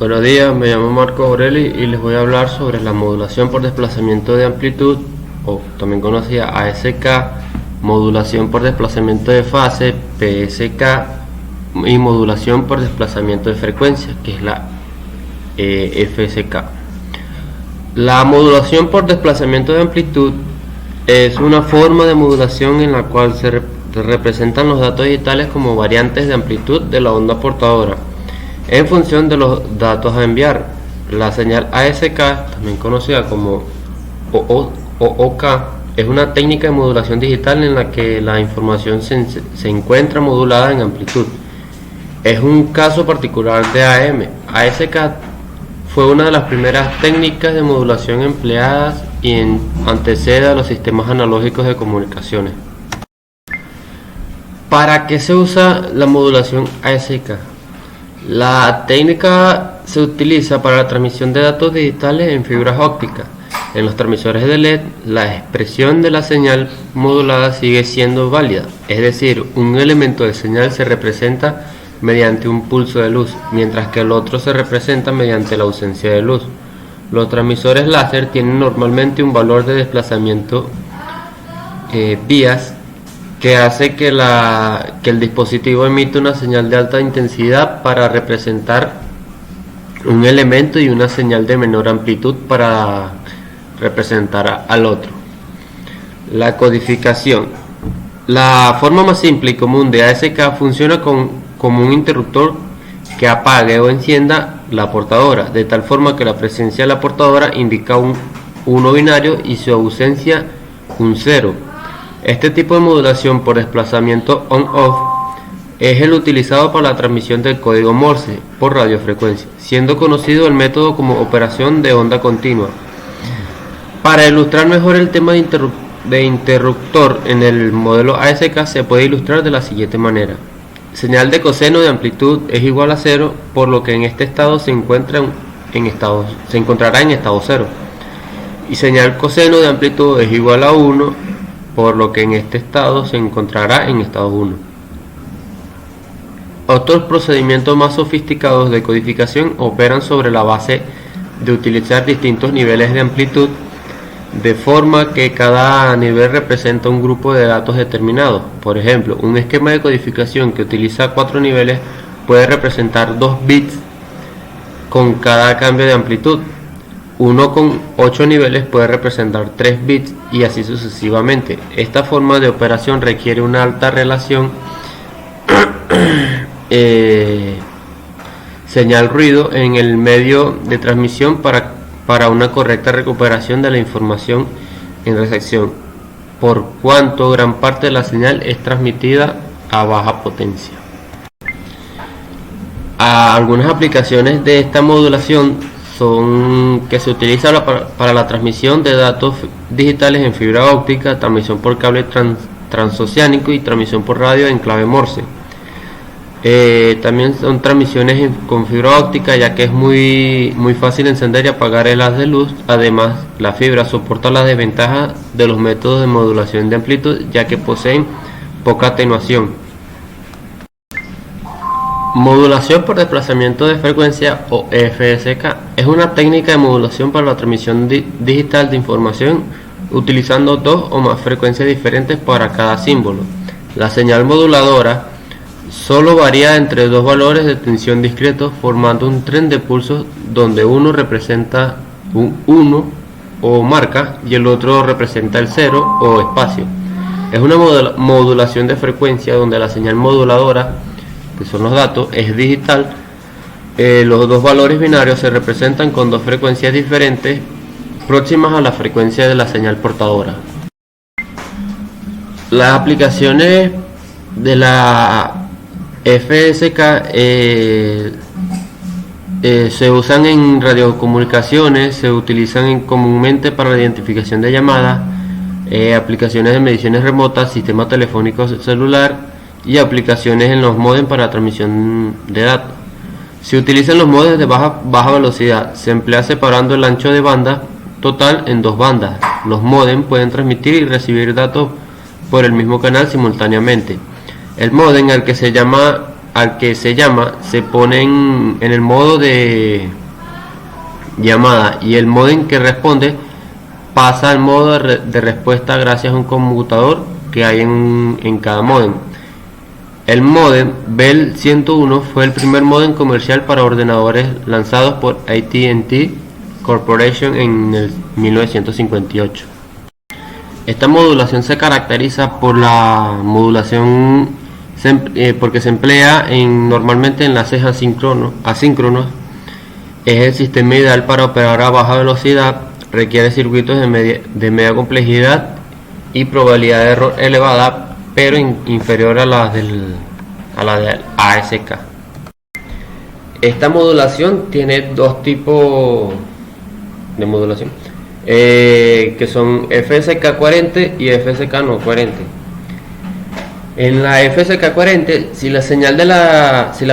Buenos días, me llamo Marco Aureli y les voy a hablar sobre la modulación por desplazamiento de amplitud, o también conocida ASK, modulación por desplazamiento de fase, PSK, y modulación por desplazamiento de frecuencia, que es la FSK. La modulación por desplazamiento de amplitud es una forma de modulación en la cual se representan los datos digitales como variantes de amplitud de la onda portadora en función de los datos a enviar. La señal ASK, también conocida como OOK, es una técnica de modulación digital en la que la información se encuentra modulada en amplitud. Es un caso particular de AM. ASK fue una de las primeras técnicas de modulación empleadas y antecede a los sistemas analógicos de comunicaciones. ¿Para qué se usa la modulación ASK? La técnica se utiliza para la transmisión de datos digitales en fibras ópticas. En los transmisores de LED, la expresión de la señal modulada sigue siendo válida, es decir, un elemento de señal se representa mediante un pulso de luz, mientras que el otro se representa mediante la ausencia de luz. Los transmisores láser tienen normalmente un valor de desplazamiento bias que hace que el dispositivo emite una señal de alta intensidad para representar un elemento y una señal de menor amplitud para representar al otro. La codificación. La forma más simple y común de ASK funciona como un interruptor que apague o encienda la portadora, de tal forma que la presencia de la portadora indica un 1 binario y su ausencia un 0. Este tipo de modulación por desplazamiento on-off es el utilizado para la transmisión del código Morse por radiofrecuencia, siendo conocido el método como operación de onda continua. Para ilustrar mejor el tema de interruptor en el modelo ASK se puede ilustrar de la siguiente manera. Señal de coseno de amplitud es igual a 0, por lo que en este estado se encontrará en estado 0. Y señal coseno de amplitud es igual a 1, por lo que en este estado se encontrará en estado 1. Otros procedimientos más sofisticados de codificación operan sobre la base de utilizar distintos niveles de amplitud, de forma que cada nivel representa un grupo de datos determinados. Por ejemplo, un esquema de codificación que utiliza 4 niveles puede representar 2 bits con cada cambio de amplitud. Uno con 8 niveles puede representar 3 bits y así sucesivamente. Esta forma de operación requiere una alta relación señal-ruido en el medio de transmisión para una correcta recuperación de la información en recepción, por cuanto gran parte de la señal es transmitida a baja potencia. Algunas aplicaciones de esta modulación son que se utiliza para la transmisión de datos digitales en fibra óptica, transmisión por cable transoceánico y transmisión por radio en clave Morse. También son transmisiones con fibra óptica, ya que es muy fácil encender y apagar el haz de luz. Además, la fibra soporta las desventajas de los métodos de modulación de amplitud, ya que poseen poca atenuación. Modulación por desplazamiento de frecuencia, o FSK, es una técnica de modulación para la transmisión digital de información utilizando 2 o más frecuencias diferentes para cada símbolo. La señal moduladora solo varía entre 2 valores de tensión discretos, formando un tren de pulsos donde uno representa un 1 o marca y el otro representa el 0 o espacio. Es una modulación de frecuencia donde la señal moduladora, que son los datos, es digital. Los 2 valores binarios se representan con 2 frecuencias diferentes próximas a la frecuencia de la señal portadora. Las aplicaciones de la FSK se usan en radiocomunicaciones, se utilizan comúnmente para la identificación de llamadas, aplicaciones de mediciones remotas, sistema telefónico celular y aplicaciones en los módems para transmisión de datos. Se utilizan los módems de baja velocidad. Se emplea separando el ancho de banda total en 2 bandas. Los módems pueden transmitir y recibir datos por el mismo canal simultáneamente. El módem, al que se llama al que se llama se pone en el modo de llamada, y el modem que responde pasa al modo de respuesta gracias a un conmutador que hay en cada modem. El modem Bell 101 fue el primer modem comercial para ordenadores lanzados por AT&T Corporation en el 1958. Esta modulación se caracteriza por la modulación porque se emplea normalmente enlaces asíncronos. Es el sistema ideal para operar a baja velocidad, requiere circuitos de media complejidad y probabilidad de error elevada, pero inferior a la del ASK. Esta modulación tiene dos tipos de modulación, que son FSK 40 y FSK no 40. En la FSK 40, si la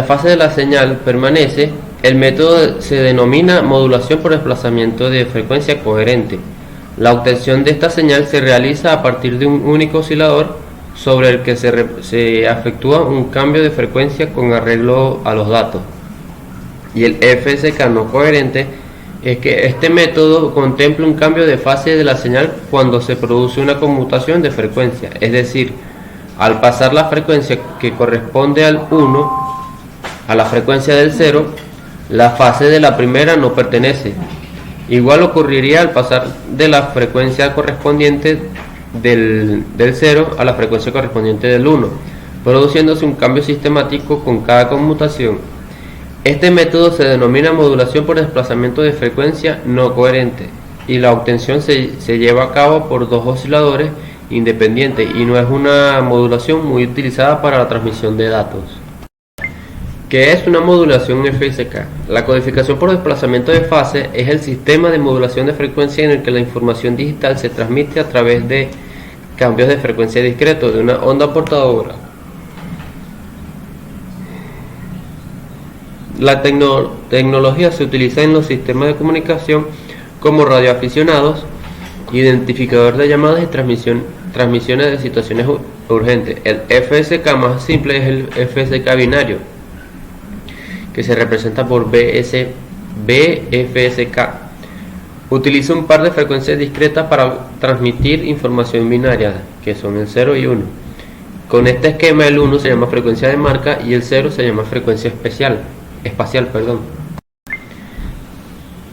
fase de la señal permanece, el método se denomina modulación por desplazamiento de frecuencia coherente. La obtención de esta señal se realiza a partir de un único oscilador sobre el que se efectúa un cambio de frecuencia con arreglo a los datos. Y el FSK no coherente es que este método contempla un cambio de fase de la señal cuando se produce una conmutación de frecuencia, es decir, al pasar la frecuencia que corresponde al 1 a la frecuencia del 0, la fase de la primera no pertenece. Igual ocurriría al pasar de la frecuencia correspondiente del 0 a la frecuencia correspondiente del 1, produciéndose un cambio sistemático con cada conmutación. Este método se denomina modulación por desplazamiento de frecuencia no coherente, y la obtención se lleva a cabo por dos osciladores independientes y no es una modulación muy utilizada para la transmisión de datos. ¿Qué es una modulación FSK? La codificación por desplazamiento de fase es el sistema de modulación de frecuencia en el que la información digital se transmite a través de cambios de frecuencia discretos de una onda portadora. La tecnología se utiliza en los sistemas de comunicación como radioaficionados, identificador de llamadas y transmisiones de situaciones urgentes. El FSK más simple es el FSK binario, que se representa por BFSK. Utiliza un par de frecuencias discretas para transmitir información binaria, que son el 0 y 1. Con este esquema, el 1 se llama frecuencia de marca y el 0 se llama frecuencia espacial.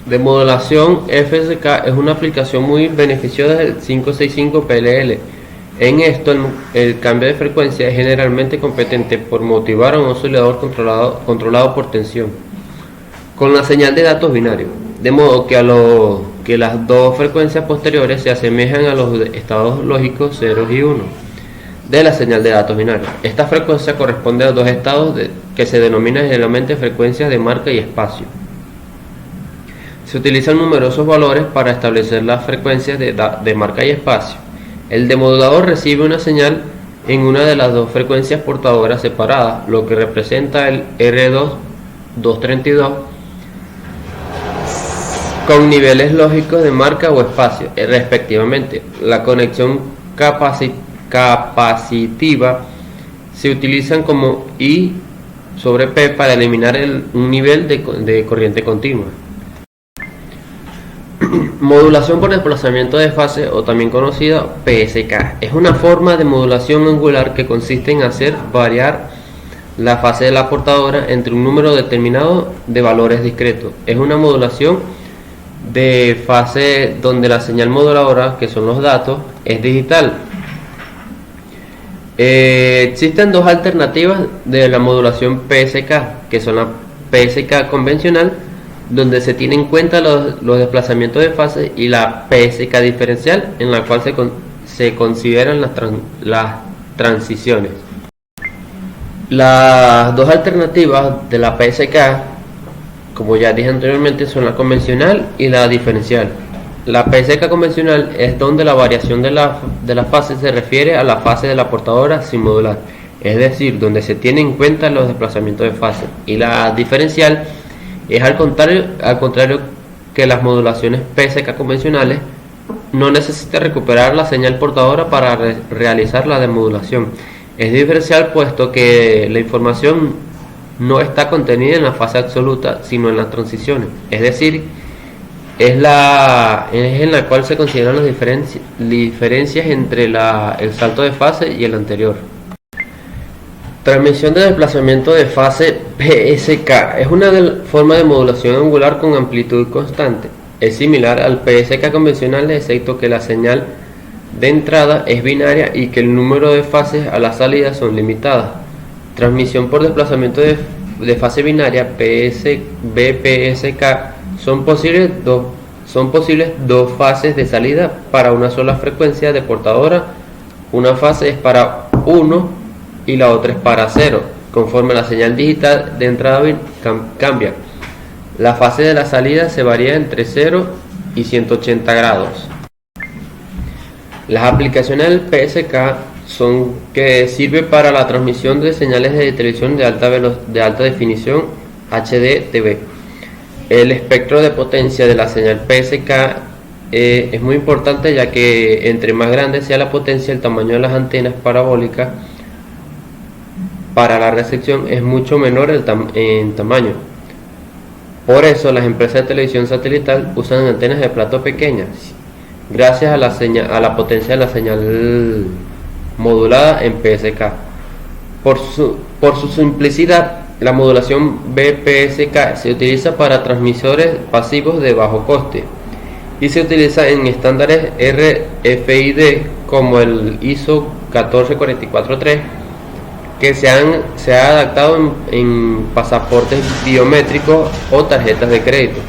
De modulación, FSK es una aplicación muy beneficiosa del 565 PLL. En esto, el cambio de frecuencia es generalmente competente por motivar a un oscilador controlado por tensión, con la señal de datos binarios, de modo que las dos frecuencias posteriores se asemejan a los estados lógicos 0 y 1 de la señal de datos binarios. Esta frecuencia corresponde a dos estados que se denominan generalmente frecuencias de marca y espacio. Se utilizan numerosos valores para establecer las frecuencias de marca y espacio. El demodulador recibe una señal en una de las dos frecuencias portadoras separadas, lo que representa el R2-232, con niveles lógicos de marca o espacio, respectivamente. La conexión capacitiva se utilizan como I sobre P para eliminar un nivel de corriente continua. Modulación por desplazamiento de fase, o también conocida PSK, es una forma de modulación angular que consiste en hacer variar la fase de la portadora entre un número determinado de valores discretos. Es una modulación de fase donde la señal moduladora, que son los datos, es digital. Existen dos alternativas de la modulación PSK, que son la PSK convencional, donde se tienen en cuenta los desplazamientos de fase, y la PSK diferencial, en la cual se consideran las transiciones. Las dos alternativas de la PSK, como ya dije anteriormente, son la convencional y la diferencial. La PSK convencional es donde la variación de la fase se refiere a la fase de la portadora sin modular, es decir, donde se tienen en cuenta los desplazamientos de fase, y la diferencial es al contrario que las modulaciones PSK convencionales. No necesita recuperar la señal portadora para realizar la demodulación. Es diferencial puesto que la información no está contenida en la fase absoluta, sino en las transiciones, es decir, es en la cual se consideran las diferencias entre el salto de fase y el anterior. Transmisión de desplazamiento de fase PSK es una forma de modulación angular con amplitud constante. Es similar al PSK convencional, excepto que la señal de entrada es binaria y que el número de fases a la salida son limitadas. Transmisión por desplazamiento de fase binaria BPSK son posibles dos fases de salida para una sola frecuencia de portadora. Una fase es para 1 y la otra es para 0, conforme la señal digital de entrada cambia. La fase de la salida se varía entre 0 y 180 grados. Las aplicaciones del PSK son que sirve para la transmisión de señales de televisión de alta definición HD-TV. El espectro de potencia de la señal PSK es muy importante, ya que entre más grande sea la potencia, el tamaño de las antenas parabólicas para la recepción es mucho menor en tamaño. Por eso las empresas de televisión satelital usan antenas de plato pequeñas, gracias a la potencia de la señal modulada en PSK. Por su simplicidad, la modulación BPSK se utiliza para transmisores pasivos de bajo coste y se utiliza en estándares RFID como el ISO 14443, que se ha adaptado en pasaportes biométricos o tarjetas de crédito.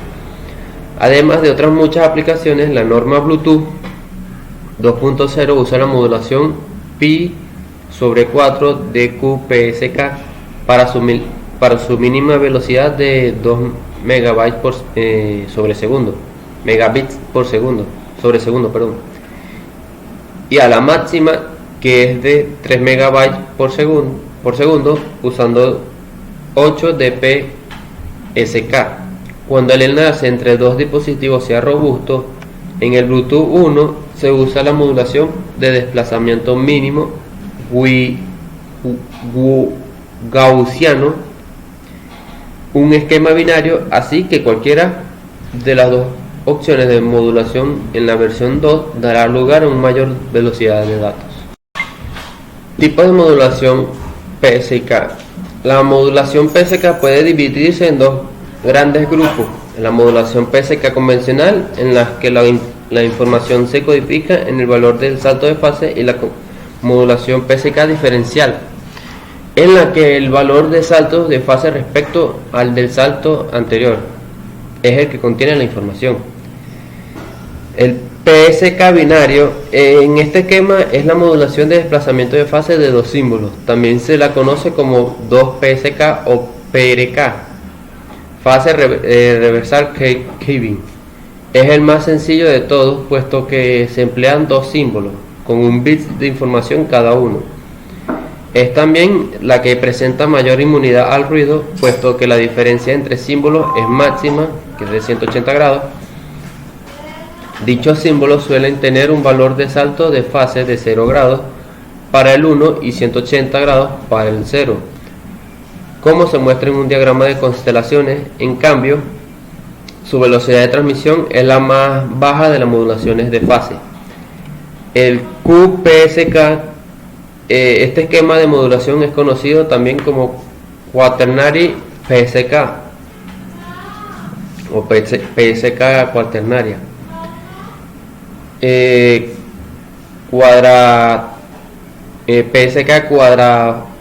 Además de otras muchas aplicaciones, la norma Bluetooth 2.0 usa la modulación Pi/4 de QPSK para su mínima velocidad de 2 megabits por segundo, y a la máxima, que es de 3 megabytes por segundo, usando 8 dpsk. Cuando el enlace entre dos dispositivos sea robusto, en el Bluetooth 1 se usa la modulación de desplazamiento mínimo gaussiano, un esquema binario, así que cualquiera de las dos opciones de modulación en la versión 2 dará lugar a una mayor velocidad de datos. Tipos de modulación PSK. La modulación PSK puede dividirse en dos grandes grupos: la modulación PSK convencional, en la que la información se codifica en el valor del salto de fase, y la modulación PSK diferencial, en la que el valor de salto de fase respecto al del salto anterior es el que contiene la información. El PSK binario, en este esquema, es la modulación de desplazamiento de fase de dos símbolos. También se la conoce como 2PSK o PRK, fase reversal keying. Es el más sencillo de todos, puesto que se emplean dos símbolos con un bit de información cada uno. Es también la que presenta mayor inmunidad al ruido, puesto que la diferencia entre símbolos es máxima, que es de 180 grados. Dichos símbolos suelen tener un valor de salto de fase de 0 grados para el 1 y 180 grados para el 0, como se muestra en un diagrama de constelaciones. En cambio, su velocidad de transmisión es la más baja de las modulaciones de fase. El QPSK, este esquema de modulación es conocido también como Quaternary PSK o PSK cuaternaria, PSK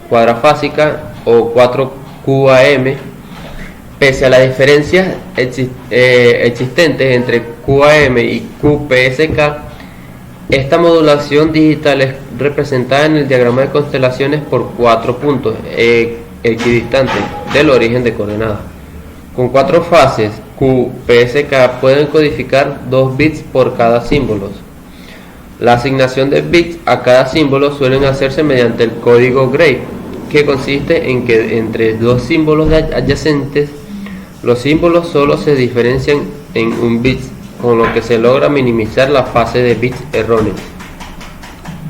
cuadrafásica o 4QAM. Pese a las diferencias existentes entre QAM y QPSK, esta modulación digital es representada en el diagrama de constelaciones por 4 puntos equidistantes del origen de coordenadas. Con 4 fases QPSK pueden codificar 2 bits por cada símbolo. La asignación de bits a cada símbolo suelen hacerse mediante el código Gray, que consiste en que entre dos símbolos adyacentes, los símbolos solo se diferencian en un bit, con lo que se logra minimizar la fase de bits erróneos.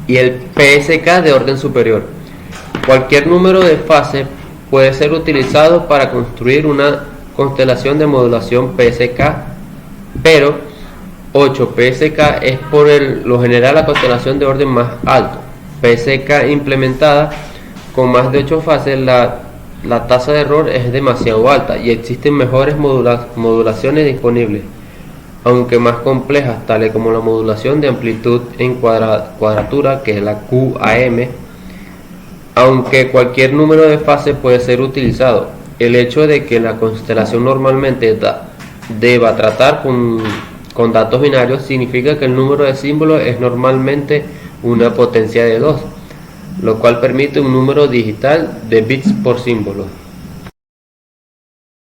Y el PSK de orden superior. Cualquier número de fase puede ser utilizado para construir una constelación de modulación PSK, pero 8 PSK es por lo general la constelación de orden más alto. PSK implementada con más de 8 fases, la tasa de error es demasiado alta y existen mejores modulaciones disponibles, aunque más complejas, tales como la modulación de amplitud en cuadratura, que es la QAM, aunque cualquier número de fases puede ser utilizado. El hecho de que la constelación normalmente deba tratar con datos binarios significa que el número de símbolos es normalmente una potencia de 2, lo cual permite un número digital de bits por símbolo.